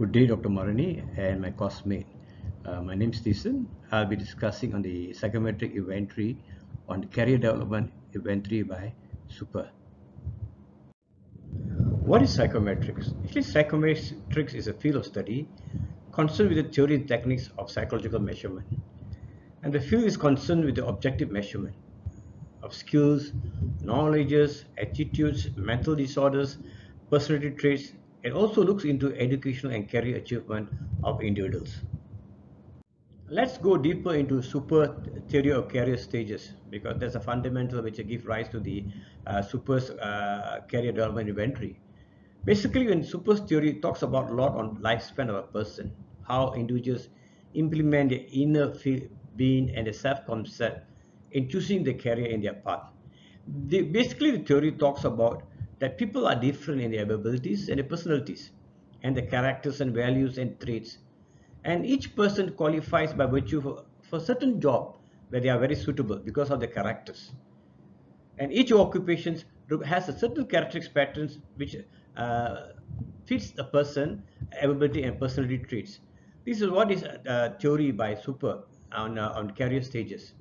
Good day, Dr. Marini and my classmate. My name is Stephen. I'll be discussing on the psychometric inventory on career development inventory by Super. What is psychometrics? Actually, psychometrics is a field of study concerned with the theory and techniques of psychological measurement. And the field is concerned with the objective measurement of skills, knowledges, attitudes, mental disorders, personality traits. It also looks into educational and career achievement of individuals. Let's go deeper into super theory of career stages because that's a fundamental which gives rise to the super's career development inventory. Basically, when super's theory talks about a lot on lifespan of a person, how individuals implement their inner being and the self-concept in choosing the career in their path. Basically, the theory talks about that people are different in their abilities and their personalities, and the characters and values and traits. And each person qualifies by virtue for a certain job where they are very suitable because of their characters. And each occupation has a certain characteristic patterns which fits a person, ability and personality traits. This is what is theory by Super on career stages.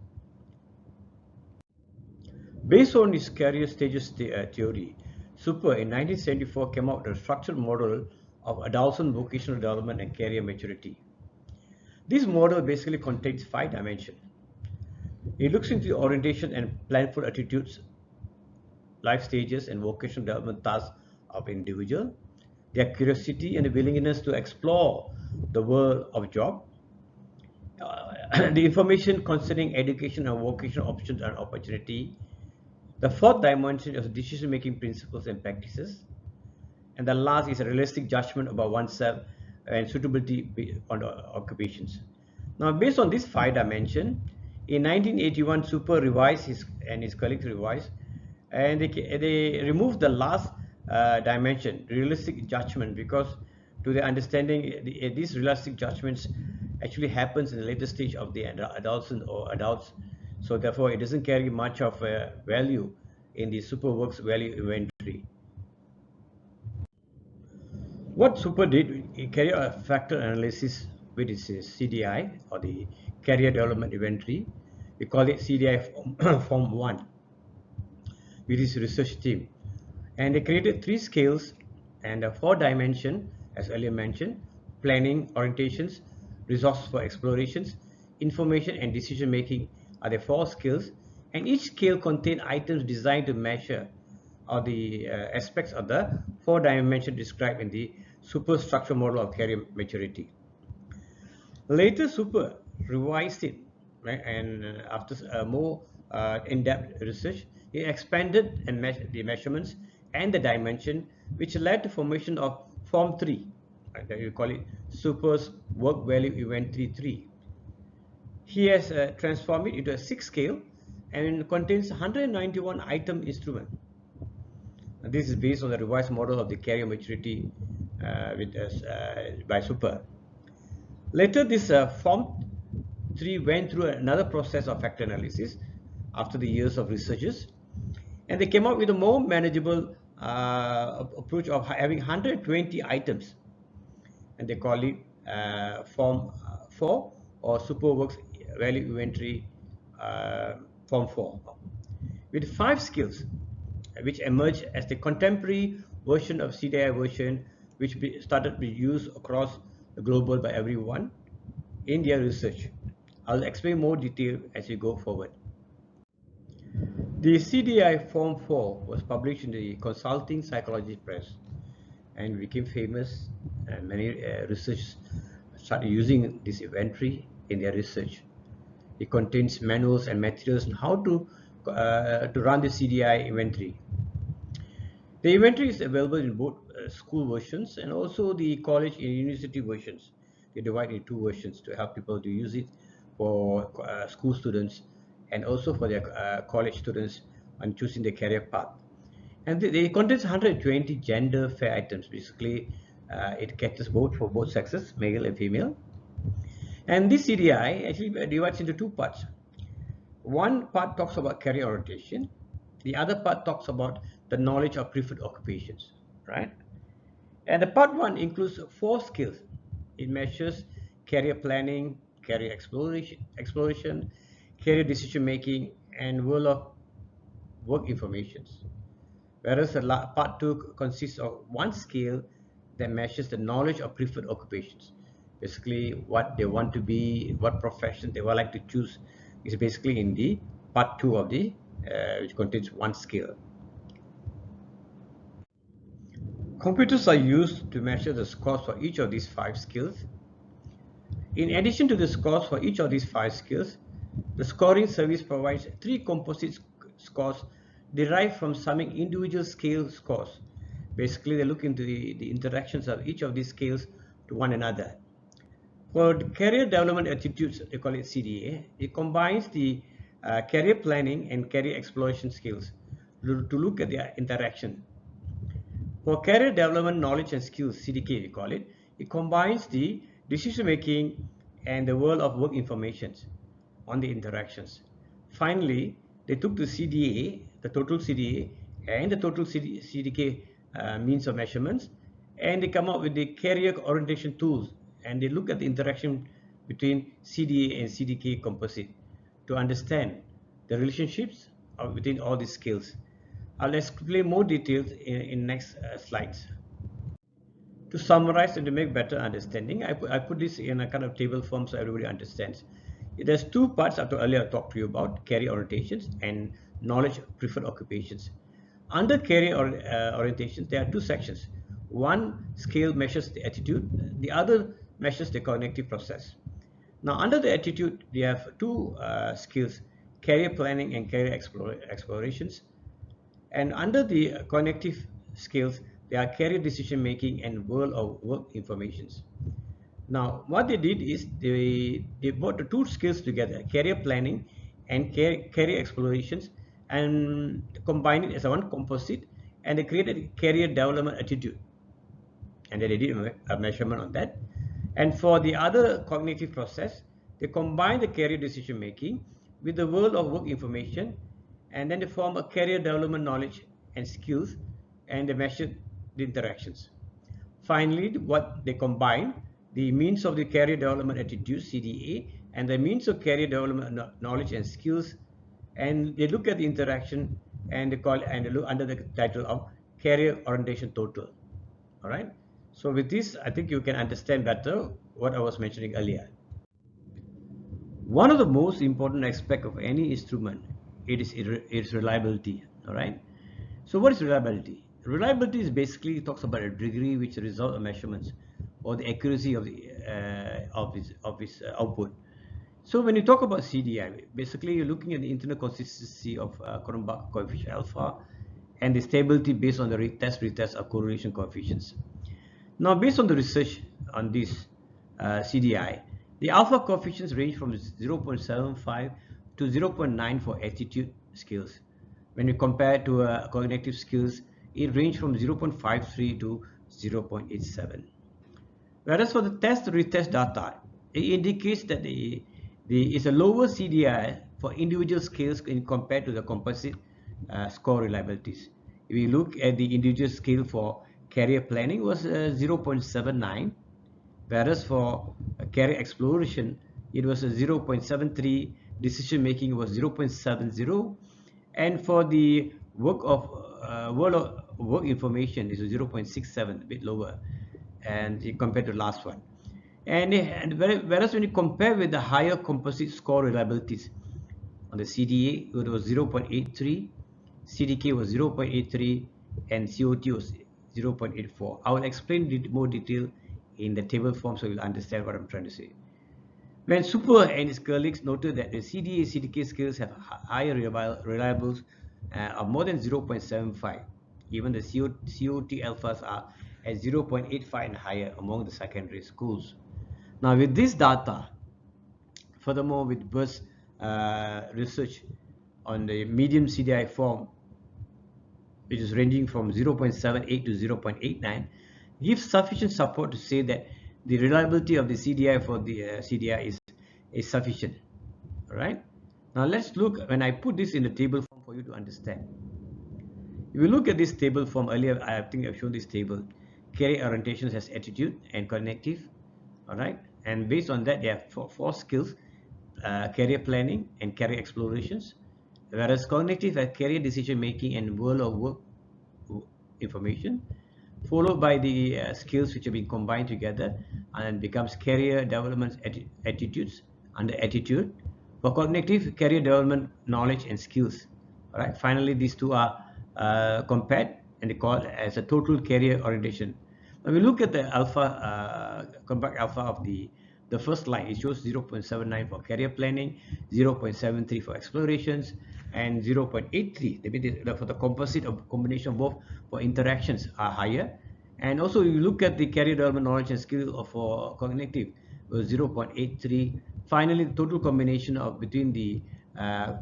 Based on this career stages theory, Super in 1974 came out with a structured model of adolescent vocational development and career maturity. This model basically contains 5 dimensions. It looks into the orientation and planful attitudes, life stages and vocational development tasks of individual, their curiosity and the willingness to explore the world of job, the information concerning education and vocational options and opportunity. The 4th dimension is decision-making principles and practices. And the last is a realistic judgment about oneself and suitability on occupations. Now, based on this 5 dimension, in 1981, Super revised his colleagues revised, and they removed the last dimension, realistic judgment, because to their understanding, these realistic judgments actually happens in the later stage of the adolescent or adults. So therefore, it doesn't carry much of value in the Super works value inventory. What Super did, he carried out a factor analysis with his CDI or the Career Development Inventory. We call it CDI Form 1 with his research team. And they created 3 scales and 4 dimensions, as earlier mentioned: planning, orientations, resources for explorations, information and decision making are the 4 skills. And each scale contains items designed to measure or the aspects of the 4 dimensions described in the Super structure model of career maturity. Later, Super revised it, right? And after more in-depth research, he expanded and the measurements and the dimension, which led to formation of Form 3, right? That you call it Super's Work Value Inventory 3. He has transformed it into a 6 scale and contains 191 item instrument. This is based on the revised model of the career maturity by Super. Later, this Form 3 went through another process of factor analysis after the years of researches, and they came up with a more manageable approach of having 120 items, and they call it Form 4 or SuperWorks Value Inventory Form 4, with 5 skills which emerged as the contemporary version of CDI version, which started to be used across the global by everyone in their research. I'll explain more detail as we go forward. The CDI Form 4 was published in the Consulting Psychology Press and became famous, and many researchers started using this inventory in their research. It contains manuals and materials on how to run the CDI inventory. The inventory is available in both school versions and also the college and university versions. They divide in 2 versions to help people to use it for school students and also for their college students on choosing their career path. And it contains 120 gender fair items. Basically, it caters for both sexes, male and female. And this CDI actually divides into 2 parts. One part talks about career orientation. The other part talks about the knowledge of preferred occupations, right? And the part 1 includes 4 skills. It measures career planning, career exploration, career decision making, and world of work informations. Whereas the part 2 consists of one scale that measures the knowledge of preferred occupations. Basically, what they want to be, what profession they would like to choose is basically in the part 2 of the, which contains one scale. Computers are used to measure the scores for each of these 5 skills. In addition to the scores for each of these 5 skills, the scoring service provides 3 composite scores derived from summing individual scale scores. Basically, they look into the interactions of each of these scales to one another. For the career development attitudes, they call it CDA, it combines the career planning and career exploration skills to look at their interaction. For career development knowledge and skills, CDK we call it, it combines the decision making and the world of work informations on the interactions. Finally, they took the CDA, the total CDA, and the total CDK means of measurements, and they come up with the career orientation tools, and they look at the interaction between CDA and CDK composite to understand the relationships between all these skills. I'll explain more details in next slides. To summarize and to make better understanding, I put this in a kind of table form so everybody understands. There's 2 parts I earlier talked to you about: career orientations and knowledge preferred occupations. Under career orientations, there are 2 sections. One scale measures the attitude, the other measures the cognitive process. Now, under the attitude, we have 2 skills: career planning and career explorations. And under the cognitive skills, there are career decision making and world of work informations. Now, what they did is they brought the 2 skills together, career planning and career explorations, and combined it as one composite, and they created a career development attitude. And then they did a measurement on that. And for the other cognitive process, they combine the career decision making with the world of work information, and then they form a career development knowledge and skills, and they measure the interactions. Finally, what they combine, the means of the career development attitude, CDA, and the means of career development knowledge and skills, and they look at the interaction, and they look under the title of career orientation total. All right. So with this, I think you can understand better what I was mentioning earlier. One of the most important aspects of any instrument, it is its reliability. All right. So what is reliability? Reliability is basically talks about a degree which the result of measurements or the accuracy of the of its output. So when you talk about CDI, basically you're looking at the internal consistency of Cronbach coefficient alpha and the stability based on the retest of correlation coefficients. Now, based on the research on this CDI, the alpha coefficients range from 0.75 to 0.9 for attitude skills. When you compare to cognitive skills, it ranges from 0.53 to 0.87. Whereas for the test-retest data, it indicates that it's a lower CDI for individual skills compared to the composite score reliabilities. If we look at the individual scale for career planning, was 0.79, whereas for career exploration, it was 0.73, decision making was 0.70, and for the world of work information is 0.67, a bit lower, and compared to the last one. And whereas when you compare with the higher composite score reliabilities, on the CDA it was 0.83, CDK was 0.83, and COT was 0.84. I will explain more detail in the table form so you'll understand what I'm trying to say. When Super and his colleagues noted that the CDA CDK skills have higher reliables of more than 0.75, even the COT alphas are at 0.85 and higher among the secondary schools. Now, with this data, furthermore with burst research on the medium CDI form, which is ranging from 0.78 to 0.89, gives sufficient support to say that the reliability of the CDI for the CDI is sufficient. All right. Now let's look, when I put this in the table form for you to understand. If you look at this table form earlier, I think I've shown this table. Career orientations as attitude and cognitive. All right, and based on that, they have four skills: career planning and career explorations, whereas cognitive has career decision making and world of work information, followed by the skills which have been combined together and becomes career development attitudes under attitude. For cognitive, career development knowledge and skills. All right. Finally, these two are compared and they call as a total career orientation. When we look at the alpha, compact alpha of the first line, it shows 0.79 for career planning, 0.73 for explorations, and 0.83 for the composite of combination of both for interactions are higher. And also you look at the career development knowledge and skill for cognitive was 0.83. Finally, the total combination of between the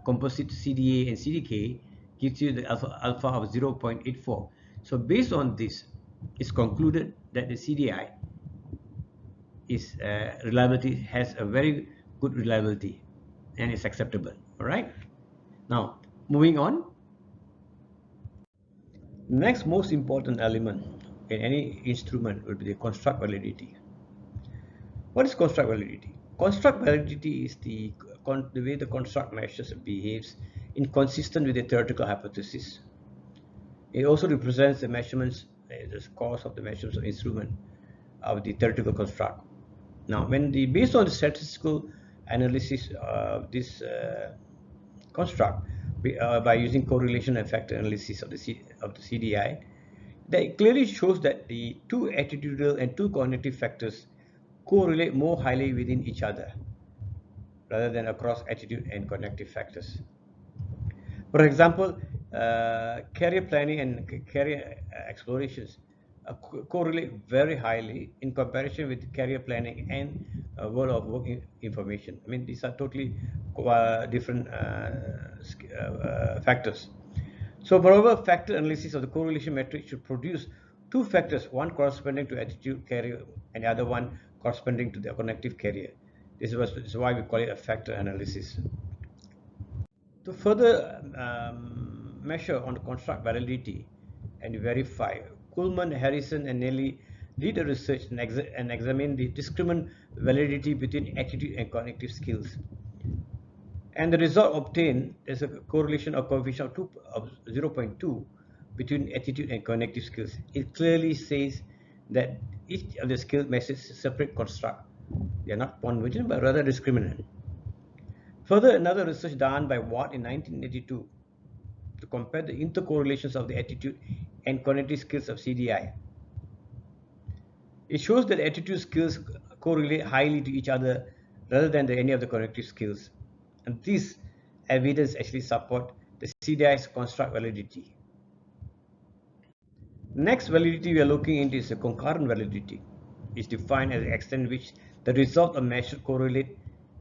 composite CDA and CDK gives you the alpha of 0.84. So based on this, it's concluded that the CDI is reliability has a very good reliability and it's acceptable. All right. Now moving on. Next most important element in any instrument will be the construct validity. What is construct validity? Construct validity is the way the construct measures and behaves inconsistent with the theoretical hypothesis. It also represents the measurements, the scores of the measurements of instrument of the theoretical construct. Now, based on the statistical analysis of this construct by using correlation and factor analysis of the CDI, that clearly shows that the two attitudinal and two cognitive factors correlate more highly within each other rather than across attitude and cognitive factors. For example, career planning and career explorations correlate very highly in comparison with career planning and world of work information. I mean, these are totally different factors. So, moreover, factor analysis of the correlation matrix should produce two factors, one corresponding to attitude career and the other one corresponding to the cognitive career. This is why we call it a factor analysis. To further measure on the construct validity and verify, Kuhlman, Harrison, and Nelly did a research and examined the discriminant validity between attitude and cognitive skills. And the result obtained is a correlation of coefficient of 0.2 between attitude and cognitive skills. It clearly says that each of the skill measures separate construct. They are not convergent but rather discriminant. Further, another research done by Watt in 1982 to compare the intercorrelations of the attitude and cognitive skills of CDI. It shows that attitude skills correlate highly to each other rather than any of the cognitive skills. And this evidence actually support the CDI's construct validity. Next validity we are looking into is the concurrent validity. It's defined as the extent which the result of measure correlate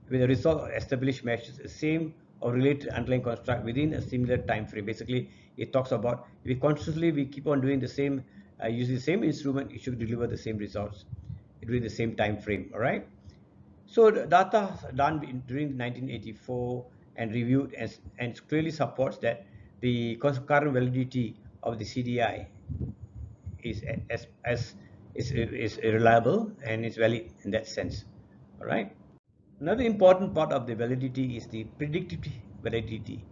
with the result of established measures, the same or related underlying construct within a similar time frame. Basically, it talks about if we keep on doing the same, using the same instrument, it should deliver the same results during the same time frame. All right. So the data done during 1984 and reviewed and clearly supports that the concurrent validity of the CDI is reliable and is valid in that sense. All right. Another important part of the validity is the predictive validity,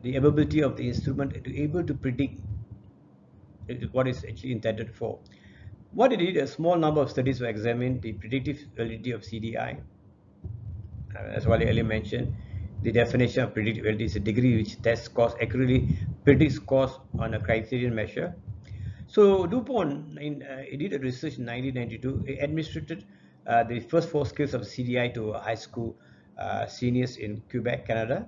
the ability of the instrument to be able to predict what is actually intended for. What it did, a small number of studies were examined the predictive validity of CDI. As Wally earlier mentioned, the definition of predictive validity is a degree which tests scores accurately, predicts scores on a criterion measure. So DuPont he did a research in 1992. He administered the first four skills of CDI to high school seniors in Quebec, Canada.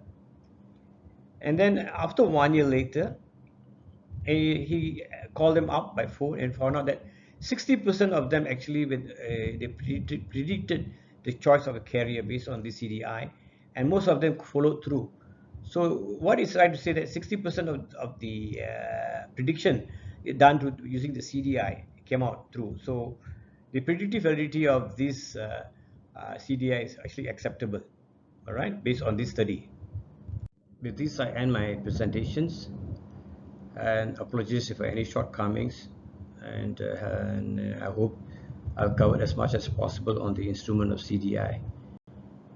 And then after 1 year later, he called them up by phone and found out that 60% of them actually they predicted the choice of a carrier based on the CDI, and most of them followed through. So what is trying to say that 60% of the prediction done using the CDI came out true. So the predictive validity of this CDI is actually acceptable, all right, based on this study. With this, I end my presentations, and apologies for any shortcomings, and I hope I've covered as much as possible on the instrument of CDI.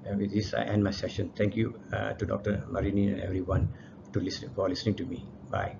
And with this, I end my session. Thank you to Dr. Marini and everyone for listening to me. Bye.